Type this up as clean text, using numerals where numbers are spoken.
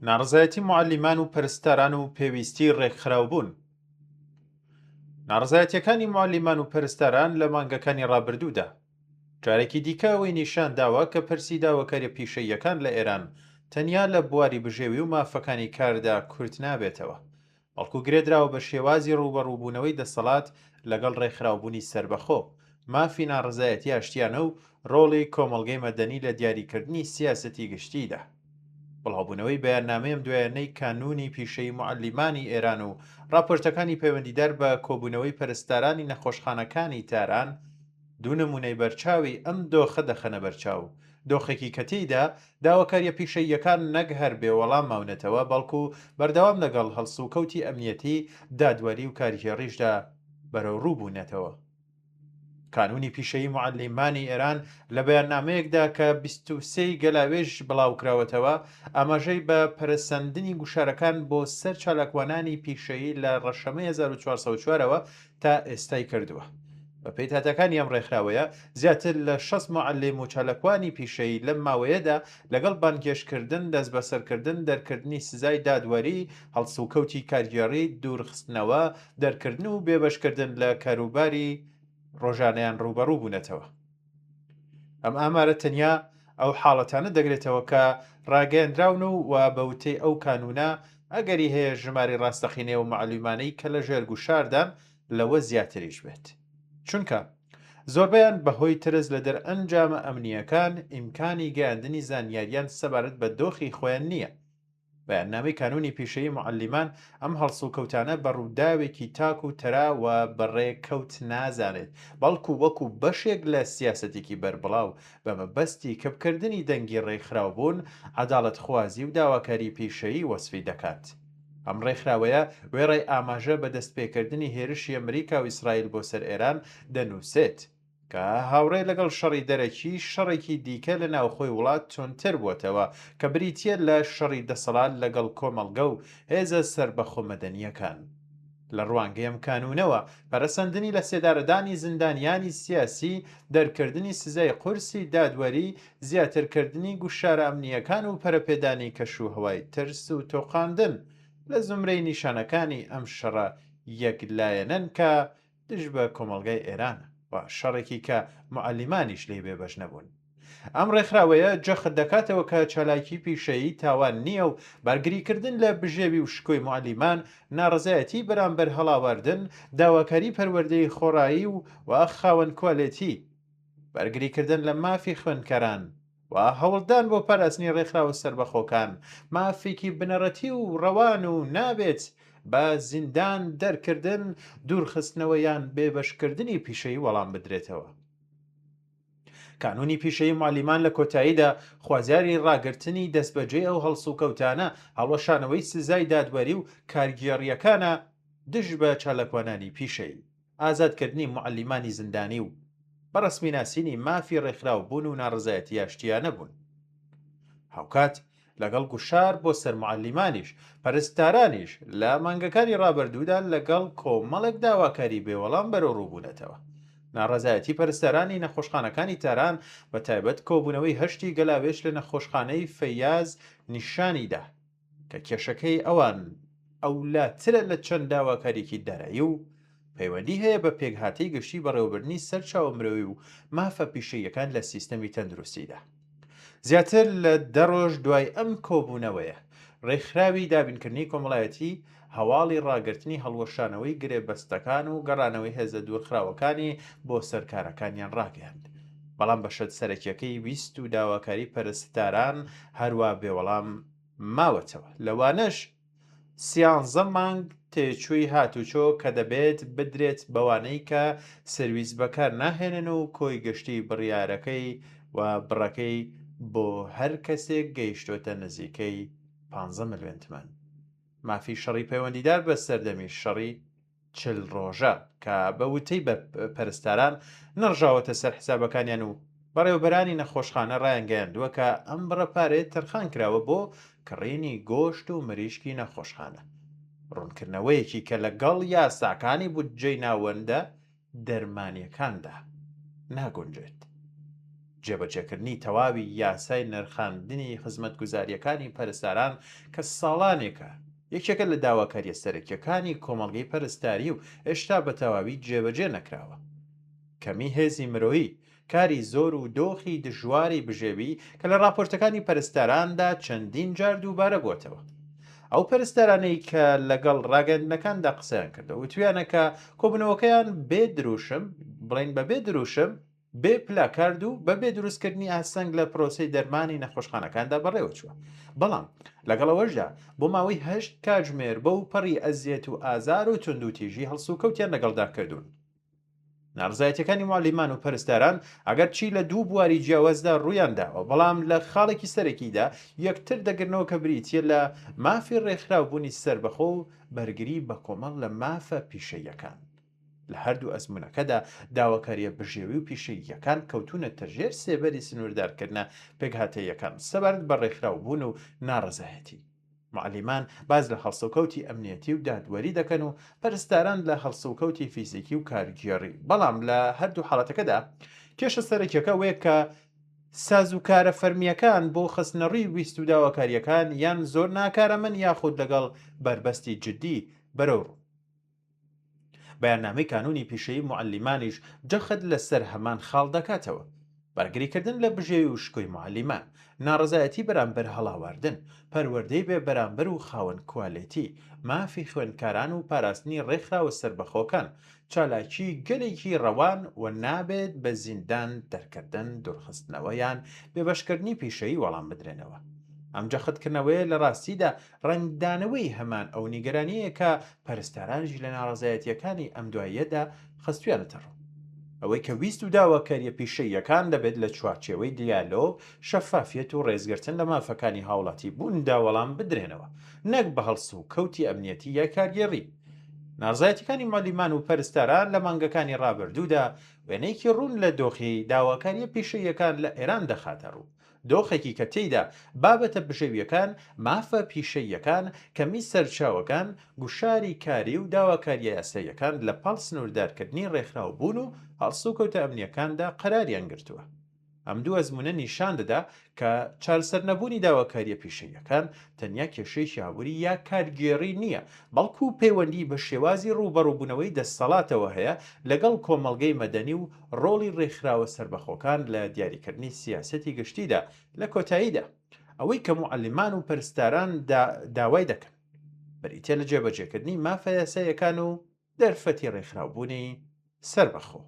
ناڕزایەتی معەلیمان و پەرستەران و پێویستی ڕێکخراوبوون. ناڕزایەتیەکانی معەلیمان و پەرستەران لە مانگەکانی ڕابردوودا جارێکی دیکە ئەوەی نیشان داوە کە پرسی داواکاریە پیشەییەکان لە ئێران تەنیا لە بواری بژێوی و مافەکانی کاردا کورت نابێتەوە، بەڵکو گرێدراوە بە شێوازی ڕوبەڕووبوونەوەی دەسەڵات لەگەڵ ڕێکخراوبوونی سەربەخۆ، مافی ناڕزایەتی ئاشتیانە و ڕۆڵی کۆمەڵگەی مەدەنی لە دیاریکردنی سیاسەتی گشتیدا. بڵاوبوونەوەی بەیاننامەیەم دوایانەی کانونی پیشەیی معەلیمانی ئێران و راپۆرتەکانی پەیوەندیدار بە کۆبوونەوەی پەرستارانی نەخۆشخانەکانی تاران دوو نمونەی بەرچاوی ئەم دۆخە دەخەنە بەرچاو. دۆخێکی کە تێیدا داواکاریە پیشەییەکان نەک هەر بێوەڵام ماونەتەوە، بەڵکو بەردەوام لەگەڵ هەڵسوکەوتی ئەمنیەتی، دادوەری و کاریگەڕیشدا بەرەوڕوو بوونەتەوە. کانونی پیشەیی معەلیمانی ئێران لە بەیاننامەیەکدا کە 23 گەلاوێژ بڵاوکراوەتەوە ئاماژەی بە پەرسەندنی گوشارەکان بۆ سەر چالاکوانانی پیشەیی لە ڕەشەمەی 1404ەوە تا ئێستای کردووە. بە پێی داتەکانی ئەم ڕێکخراوەیە زیاتر لە 60 معەلیم و چالاکوانی پیشەیی لەم ماوەیەدا لەگەڵ بانگێشکردن، دەست بەسەرکردن، دەرکردنی سزای دادوەری، هەڵسوکەوتی کارگێڕی، دوورخستنەوە، دەرکردن و بێبەشکردن لە کاروباری ڕۆژانەیان ڕوبەڕوو بوونەتەوە. ئەم ئامارە تەنیا ئەو حاڵەتانە دەگرێتەوە کە ڕاگەیەندراون و بەوتەی ئەو کانونە ئەگەری هەیە ژماری ڕاستەقینەی و معەلیمانەی کە لە ژێر گوشاردان لەوە زیاتریش بێت، چونکە زۆربەیان بەهۆی ترس لە دەرئەنجامە ئەمنیەکان ئیمکانی گەیاندنی زانیاریان سەبارەت بە دۆخی خۆیان نییە. بەیاننامەی کانونی پیشەیی معەلیمان ئەم هەڵسوکەوتانە بە ڕووداوێکی تاک و تەرا و بەڕێکەوت نازانێت، بەڵکو وەکو بەشێک لە سیاسەتێکی بەربڵاو بە مەبەستی کەمکردنی دەنگی ڕێکخراوبوون، عەداڵەتخوازی و داواکاری پیشەیی وەسفی دەکات. ئەم ڕێکخراوەیە وێڕای ئاماژە بە دەستپێکردنی هێرشی ئەمریکا و ئیسرائیل بۆ سەر ئێران دەنووسێت کە هاوڕێ لەگەڵ شەڕی دەرەکی شەڕێکی دیکە لە ناوخۆی وڵات تۆنتر بووەتەوە کە بریتیە لە شەڕی دەسەڵات لەگەڵ کۆمەڵگە و هێزە سەربەخۆ مەدەنیەکان. لە ڕوانگەی ئەم کانونەوە پەرەسەندنی لە سێدارەدانی زیندانیانی سیاسی، دەرکردنی سزای قورسی دادوەری، زیاترکردنی گوشارە ئەمنیەکان و پەرەپێدانی کەشوهەوای ترس و تۆقاندن لە زمرەی نیشانەکانی ئەم شەڕە یەکلایەنن کە دژ بە کۆمەڵگەی ئێرانە و شەڕێکی کە معەلیمانیش لێی بێبەش نەبوون. ئەم ڕێکخراوەیە جەخت دەکاتەوە کە چالاکی پیشەیی تاوان نییە و بەرگریکردن لە بژێوی و شکۆی معەلیمان، ناڕزایەتی بەرامبەر هەڵاواردن، داواکاری پەروەردەی خۆڕایی و خاوەن کوالێتی، بەرگریکردن لە مافی خوێندکاران و هەوڵدان بۆ پاراستنی ڕێکخراوە سەربەخۆکان، مافێکی بنەڕەتی و ڕەوان و نابێت بە زیندان دەرکردن، دوورخستنەوە یان بێبەشکردنی پیشەیی وەڵام بدرێتەوە. کانونی پیشەیی معەلیمان لە کۆتاییدا خوازیاری ڕاگررتنی دەستبەجێ ئەو هەڵسوکەوتانە، هەڵوەشانەوەی سزای دادوەری و کارگێڕیەکانە دژ بە چالاکوانانی پیشەیی، ئازادکردنی معەلیمانی زیندانی و بەڕەسمیناسینی مافی ڕێکخراوبوون و ناڕزایەتی ئاشتیانە بوون. هاوکات لەگەڵ گوشار بۆ سەر معەلیمانیش، پەرستارانیش لە مانگەکانی ڕابردوودا لەگەڵ کۆمەڵێک داواکاری بێوەڵام بەرەوڕووبوونەتەوە. ناڕزایەتی پەرستەرانی نەخۆشخانەکانی تاران بە تایبەت کۆبوونەوەی هەشتی گەلاوێژ لە نەخۆشخانەی فەیاز نیشانیدا کە کێشەکەی ئەوان ئەولاترە لە چەند داواکاریکی دارایی و پەیوەندی هەیە بە پێکهاتەی گشتی بەڕێوەبردنی سەرچاوە مرۆوی و مافە پیشەییەکان لە سیستەمی تەندروستیدا. زیاتر لە 10 ڕۆژ دوای ئەم کۆبوونەوەیە ڕێکخراوی دابینکردنی کۆمەڵایەتی هەواڵی ڕاگررتنی هەڵوەشانەوەی گرێبەستەکان و گەڕانەوەی هێزە دوورخراوەکانی بۆ سەرکارەکانیان ڕاگەیاند، بەڵام بەشەد سەرەکیەکەی ویست و داواکاری پەرستاران هەروە بێوەڵام ماوەتەوە. لەوانەش 13 مانگ تێچووی هاتوچۆ کە دەبێت بدرێت بەوانەی کە سرویس بەکار ناهێنن و کۆی گشتی بڕیارەکەی و بڕەکەی بۆ هەر کەسێک گەیشتۆتە نزیکەی 15 ملیۆن تمان. مافی شەڕی پەیوەندیدار بە سەردەمی شەڕی 40 ڕۆژە کە بە وتەی بە پەرستاران نەڕژاوەتە سەر حسابەکانیان و بەڕێوەبەرانی نەخۆشخانە ڕایانگەیاندووە کە ئەم بڕەپارێت تەرخان کراوە بۆ کڕینی گۆشت و مریشکی نەخۆشخانە، ڕوونکردنەوەیەکی کە لەگەڵ یاساکانی بودجەی ناوەندە دەرمانیەکاندا ناگونجێت. جێبەجێکردنی تەواوی یاسای نرخاندنی خزمەتگوزاریەکانی پەرستاران کە ساڵانێکە یەکێکە لە داواکاریە سەرەکیەکانی کۆمەڵگەی پەرستاری و هێشتا بە تەواوی جێبەجێ نەکراوە. کەمی هێزی مرۆیی کاری زۆر و دۆخی دژواری بژێوی کە لە راپۆرتەکانی پەرستاراندا چەندین جار دووبارە بووتەوە. ئەو پەرستارانەی کە لەگەڵ ڕاگەندنەکاندا قسەیان کردەوە وتویانەکە کۆبنەوەکەیان بێ دروشم بڵین بە بێ دروشم بێ پلاکارد و بەبێ دروستکردنی ئاسەنگ لە پرۆسەی دەرمانی نەخۆشخانەکاندا بەڕێوە چووە. بەڵام لەگەڵەوەشدا بۆ ماوەی 8 کاتژمێر بەو پەڕی ئەزیەت و ئازار و توندوتیژی هەڵسوکەوتیان لەگەڵدا کردوون. ناڕزایەتیەکانی معلیمان و پەرستاران ئەگەر چی لە دوو بواری جیاوازدا ڕوویان داوە بەڵام لە خاڵێکی سەرەکیدا یەکتر دەگرنەوە کە بریتیە للە مافی ڕێکخراوبوونی سربەخۆ و بەرگری بە کۆمەڵ لە مافە پیشەیەکان. لە هەردوو ئەزمونەکەدا داواکاریە بژێوی و پیشەیەکان کەوتونە تەژێر سێبەری سنووردارکردنە پێکهاتەیەکان سەبارەت بە ڕێکخراوبوون و ناڕزایەتی. معلیمان باز لە هەڵسوکەوتی ئەمنیەتی و دادوەری دەکەن و پەرستاران لە هەڵسوکەوتی فیزیکی و کارگێڕی. بەڵام لە هەردوو حاڵەتەکەدا کێشە سەرەکیەکە وەیە کە سازوکارە فەرمیەکان بۆ خستنەڕووی ویست و داواکاریەکان یان زۆر ناکارەمەن یاخود لەگەڵ بربەستی جدی بەرەو ڕوو. بەیاننامەی کانونی پیشەیی معلیمانیش جەخت لەسەر هەمان خاڵ دەکاتەوە. بەرگریکردن لە بژێوی و شکۆی معلیمان، ناڕزایەتی بەرامبەر هەڵاواردن، پەروەردەی بێ بەرامبەر و خاوەن کوالێتی، مافی خوێندکاران و پاراستنی ڕێکخراوە سربەخۆکان، چالاکی گەلێکی ڕەوان و نابێت بە زیندان دەرکردن دوورخستنەوە یان بێبەشکردنی پیشەیی وەڵام بدرێنەوە. ئەم جەختکردنەوەیە لە ڕاستیدا ڕەنگدانەوەی هەمان ئەو نیگەرانیەیە کە پەرستارانیش لە ناڕزایەتیەکانی ئەم دواییەدا خستویانەتە ڕوو. ئەوەی کە ویست و داواکاریە پیشەیەکان دەبێت لە چوارچێوەی دیالۆگ، شەفافیەت و ڕێزگرتن لە مافەکانی هاوڵاتی بووندا وەڵام بدرێنەوە، نەک بە هەڵسوکەوتی ئەمنیەتی یا کارگێڕی. ناڕزایەتیەکانی معلیمان و پەرستاران لە مانگەکانی ڕابردوودا وێنەیەکی ڕوون لە دۆخی داواکاریە پیشەیەکان لە ئێران دەخاتە ڕوو. دۆخێکی کە تێیدا بابەتە بژێویەکان، مافە پیشەیەکان، کەمی سەرچاوەکان، گوشاری کاری و داواکاریە یاساییەکان لە پاڵ سنووردارکردنی ڕێکخراوبوون و هەڵسوکەوتە ئەمنیەکاندا قەراریان گرتووە. ئەم دوو ئەزمونە نیشان دەدا کە چارەسەرنەبوونی داواکاریە پیشەیەکان تەنیا کێشەی ئابووری یا کارگێڕی نییە، بەڵکو پەیوەندی بە شێوازی ڕوبەڕووبوونەوەی دەسەڵاتەوە هەیە لەگەڵ کۆمەڵگەی مەدەنی و ڕۆڵی ڕێکخراوە سربەخۆکان لە دیاریکردنی سیاسەتی گشتیدا. لە کۆتاییدا ئەوەی کە معلیمان و پەرستاران داوای دەکەن بەریتە لە جێبەجێکردنی مافە یاساییەکان و دەرفەتی ڕێکخراوبوونی سربەخۆ.